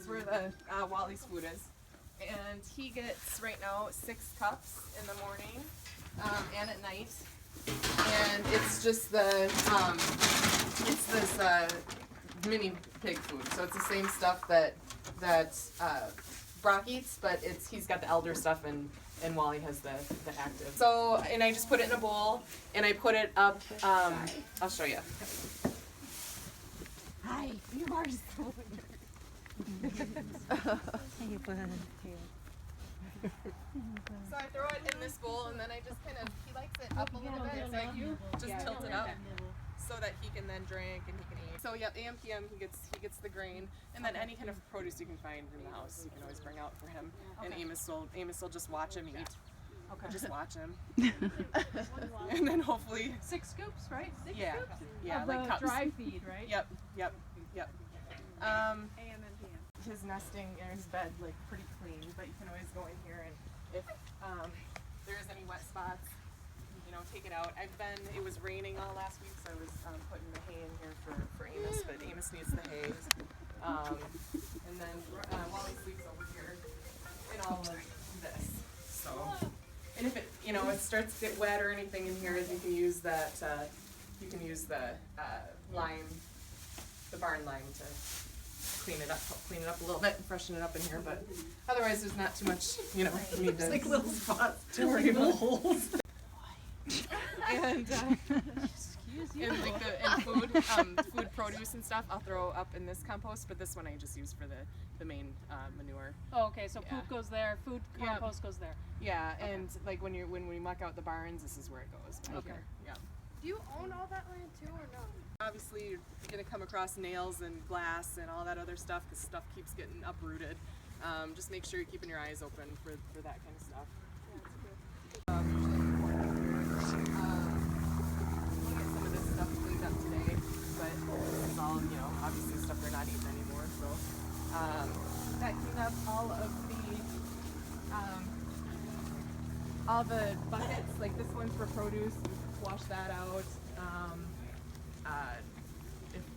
where the Wally's food is. And he gets right now 6 cups in the morning and at night. And it's just the it's this mini pig food. So it's the same stuff that Brock eats, but he's got the elder stuff and Wally has the active. So, and I just put it in a bowl and I put it up. I'll show you. Hi, you are so weird. So I throw it in this bowl and then I just kind of, he likes it up a little bit, so I just tilt it up so that he can then drink and he can eat. So yep, AM PM he gets the grain, and then any kind of produce you can find in the house you can always bring out for him. And Amos will just watch him eat. Okay. Just watch him. And then hopefully 6 scoops, right? 6 yeah, scoops? yeah, of like cups. Dry feed, right? Yep. AM and PM. His nesting or his bed like pretty clean, but you can always go in here and if there's any wet spots, you know, take it out. It was raining all last week, so I was putting the hay in here for Amos, but Amos needs the hay. And then Wally sleeps over here in all of this. So, and if it, you know, it starts to get wet or anything in here, you can use that. You can use the lime, the barn lime to clean it up a little bit and freshen it up in here. But otherwise, there's not too much. You know, you need There's like little spots to worry about. holes. And like food produce and stuff, I'll throw up in this compost, but this one I just use for the main manure. Oh, okay, so poop goes there, food compost goes there. Yeah, and like when we muck out the barns, this is where it goes. Right here. Yeah. Do you own all that land too, or no? Obviously, you're gonna come across nails and glass and all that other stuff because stuff keeps getting uprooted. Just make sure you're keeping your eyes open for that kind of stuff. Yeah, that's good. We'll get some of this stuff cleaned up today, but it's all, you know, obviously stuff they're not eating anymore. So that cleaned up all the buckets. Like this one's for produce. Wash that out.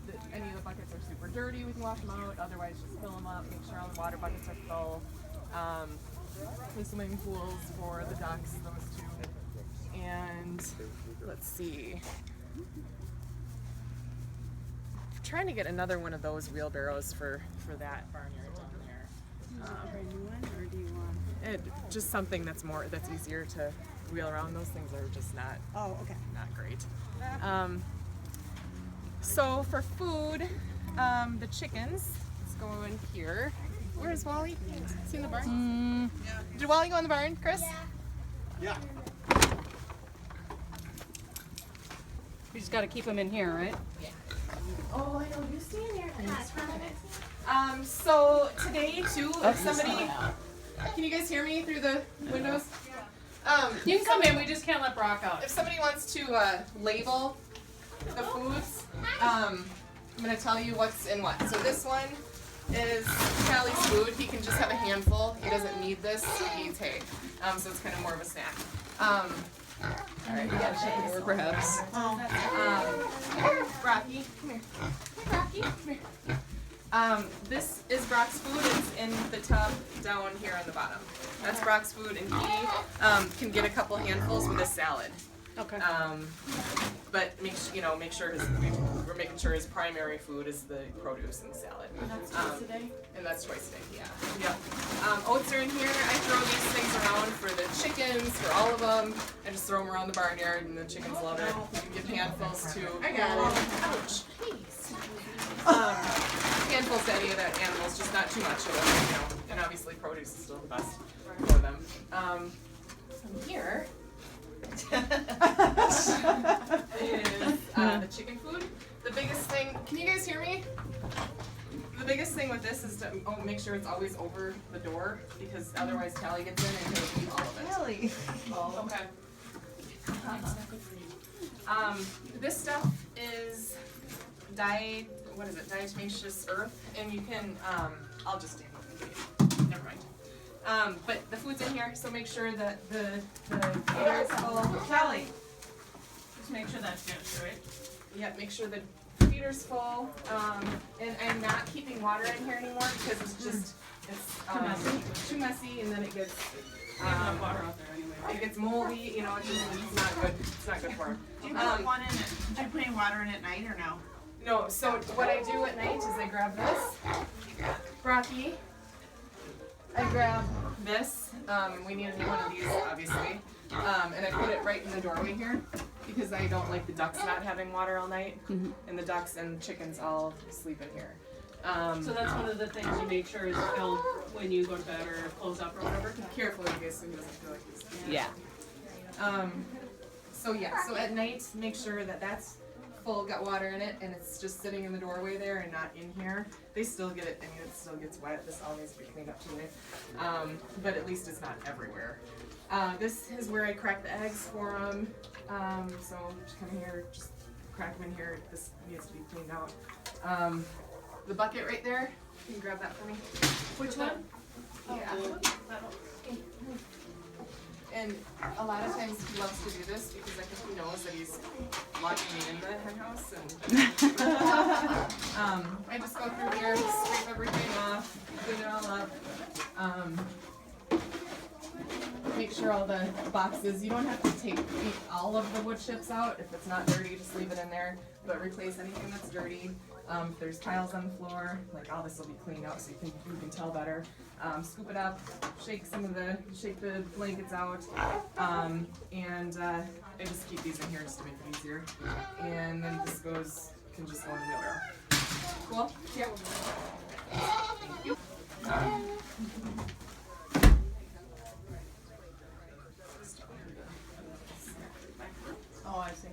If any of the buckets are super dirty, we can wash them out. Otherwise, just fill them up. Make sure all the water buckets are full. The swimming pools for the ducks, those two. And let's see. I'm trying to get another one of those wheelbarrows for that barnyard down there. A new one, or do you want? Just something that's easier to wheel around. Those things are just not. Oh, okay. Not great. So for food, the chickens, let's go in here. Where's Wally? Is he in the barn? Yeah. Did Wally go in the barn, Chris? Yeah. You just gotta keep them in here, right? Yeah. Oh, I know. You stay in there for a minute. So today too, if somebody, can you guys hear me through the windows? You can come in, we just can't let Brock out. If somebody wants to label the foods, I'm going to tell you what's in what. So this one is Callie's food. He can just have a handful. He doesn't need this. He eats hay. So it's kind of more of a snack. All right, we got chicken more perhaps. Rocky, come here. Hey, Rocky, come here. This is Brock's food. It's in the tub down here on the bottom. That's Brock's food, and he can get a couple handfuls with a salad. Okay. But make sure we're making sure his primary food is the produce and the salad. And that's twice a day? And that's twice a day, yeah. Yep. Oats are in here. I throw these things around for the chickens, for all of them. I just throw them around the barnyard, and the chickens love it. You can give handfuls to. I got it. Ouch. Jeez. Handfuls to any of the animals, just not too much of them, you know. And obviously, produce is still the best for them. From here. Is the chicken food. The biggest thing, can you guys hear me? The biggest thing with this is to make sure it's always over the door, because otherwise Callie gets in and he'll eat all of it. Really? Oh, okay. This stuff is diatomaceous earth, and you can, I'll just stand up and give you, never mind. But the food's in here, so make sure that the air is full. Callie! Just make sure that's good, right? Yeah, make sure that feeder's full, and I'm not keeping water in here anymore because it's just, it's too messy, and then it gets, water out there anyway. it gets moldy, you know, it's not good, it's not good for them. Do you put one in it? Do you put water in at night or no? No, so what I do at night is I grab this, Rocky, I grab this, we need a new one of these, obviously, and I put it right in the doorway here, because I don't like the ducks not having water all night, and the ducks and chickens all sleep in here. So that's one of the things you make sure is filled when you go to bed or close up or whatever? Carefully, I guess, so he doesn't feel like he's... Yeah. So yeah, so at night, make sure that that's full, got water in it, and it's just sitting in the doorway there and not in here. They still get it, I mean, it still gets wet, this all needs to be cleaned up too. But at least it's not everywhere. This is where I crack the eggs for them. So just come here, just crack them in here. This needs to be cleaned out. The bucket right there, can you grab that for me? Which one? Yeah. And a lot of times he loves to do this because I think he knows that he's locking me in the hen house. And I just go through here, scrape everything off, clean it all up. Make sure all the boxes, you don't have to take all of the wood chips out. If it's not dirty, just leave it in there. But replace anything that's dirty. If there's tiles on the floor, like all this will be cleaned out so you can tell better. Scoop it up, shake the blankets out, and I just keep these in here just to make it easier. And then this can just go in the wheelbarrow. Cool? Yeah. Thank you. Oh, I see.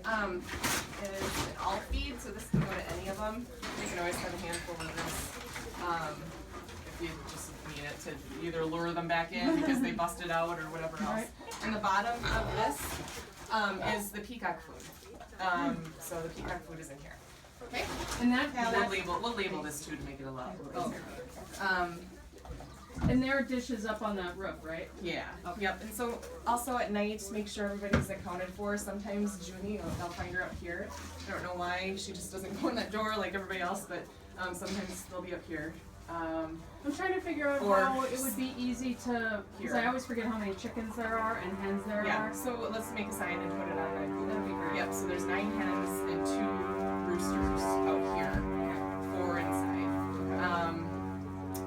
It is an all feed, so this can go to any of them. You can always have a handful of this. If you just need it to either lure them back in because they busted out or whatever else. And the bottom of this is the peacock food. So the peacock food is in here. Okay? And that, We'll label this too to make it a little easier. and there are dishes up on that roof, right? Yeah. Yep. And so also at night, make sure everybody's accounted for. Sometimes Junie, I'll find her up here. I don't know why she just doesn't go in that door like everybody else, but sometimes they'll be up here. I'm trying to figure out Or how it would be easy to, because I always forget how many chickens there are and hens there Yeah. are. So let's make a sign and put it on the. That'd be great. Yep. So there's 9 hens and 2 roosters out here, 4 inside.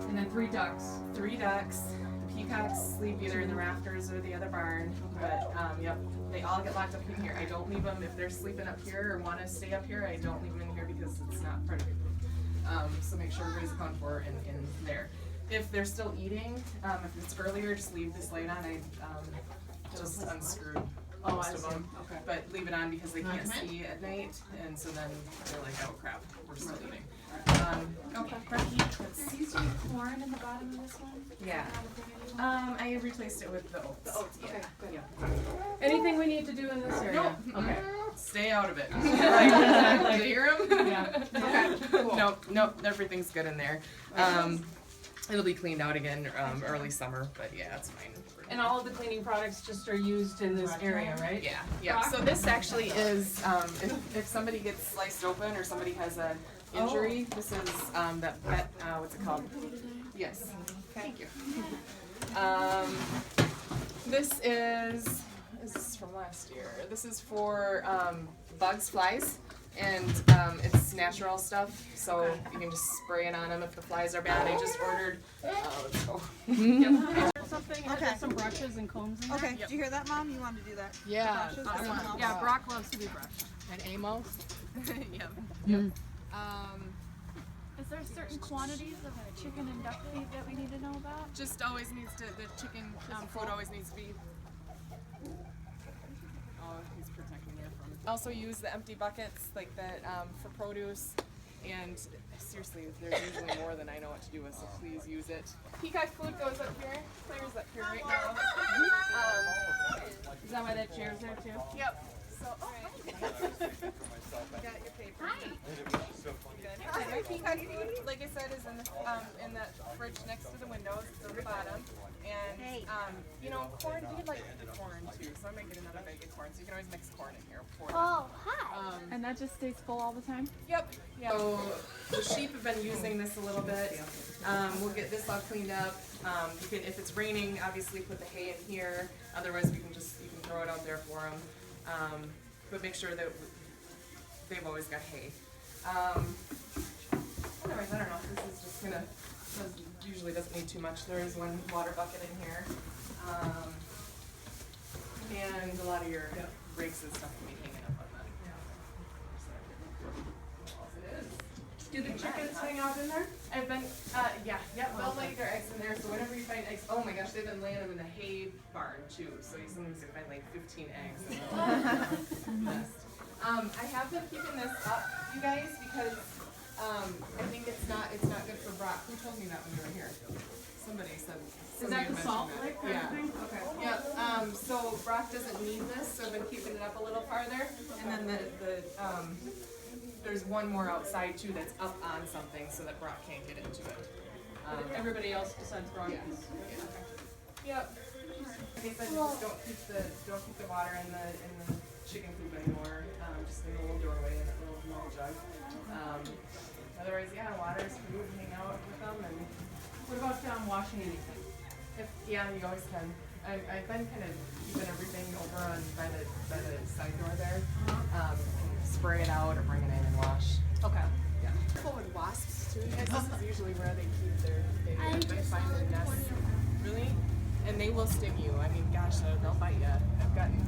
And then 3 ducks. 3 ducks. Peacocks sleep either in the rafters or the other barn. But yep, they all get locked up in here. I don't leave them if they're sleeping up here or want to stay up here. I don't leave them in here because it's not part of it. So make sure everybody's accounted for in there. If they're still eating, if it's earlier, just leave this light on. I just unscrewed most of them. Okay. But leave it on because they can't see at night, and so then they're like, oh crap, we're still eating. Okay, Becky, let's Used to be corn in the bottom of this one? yeah. I replaced it with the oats. The oats, okay, good. Yeah. Anything we need to do in this area? Nope. Okay. Stay out of it. Right. Do you hear him? Yeah. Okay. Cool. Nope. Everything's good in there. It'll be cleaned out again early summer, but yeah, it's fine. And all of the cleaning products just are used in this area, right? Yeah. So this actually is if somebody gets sliced open or somebody has a injury, this is that vet. What's it called? Yes. Thank you. This is from last year. This is for bugs, flies, and it's natural stuff, so you can just spray it on them if the flies are bad. I just ordered. Let's go. Something, Okay. there's some brushes and combs in there. Okay, did you hear that, Mom? You wanted to do that? Yeah, Brushes? I want, Yeah, Brock loves to be brushed. and Amos. Is there certain quantities of chicken and duck feed that we need to know about? Just always needs to, the chicken food always needs to be. Oh, he's protecting it from. Also use the empty buckets like that for produce, and seriously, there's usually more than I know what to do with, so please use it. Peacock food goes up here. Claire's up here right now. Is that why that chair's there too? Yep. So, oh, hi. Got your paper. Hi. Good. Like I said, is in that fridge next to the windows. It's on the bottom. And you know, corn. We like corn too, so I'm making another bag of corn. So you can always mix corn in here for them. Oh, hi. And that just stays full all the time? Yep. Yeah. So the sheep have been using this a little bit. We'll get this all cleaned up. You can, if it's raining, obviously put the hay in here. Otherwise, you can throw it out there for them. But make sure that they've always got hay. Otherwise, I don't know. This is just gonna. Usually doesn't need too much. There is one water bucket in here. And a lot of your rakes and stuff can be hanging up on that. Do the chickens hang out in there? I've been, they'll lay their eggs in there, so whenever you find eggs, oh my gosh, they've been laying them in the hay barn too, so you sometimes you find like 15 eggs in the nest. I have been keeping this up, you guys, because, I think it's not good for Brock. Who told me that when you were here? Somebody said. Is that the salt lick kind Yeah. of thing? Okay. Yeah, so Brock doesn't need this, so I've been keeping it up a little farther, and then there's one more outside too that's up on something so that Brock can't get into it. Everybody else besides Brock Yeah. is. Yep. Like I said, just don't keep the water in the chicken coop anymore. Just in the little doorway in that little jug. Otherwise, water's food, hang out with them, and What about washing anything? you always can. I've been kind of keeping everything over on by the side door there. Spray it out or bring it in and wash. Okay. Yeah. Careful with wasps too. This is usually where they keep they I just find saw their the nests. one. Really? And they will sting you. I mean, gosh, they'll bite you. I've gotten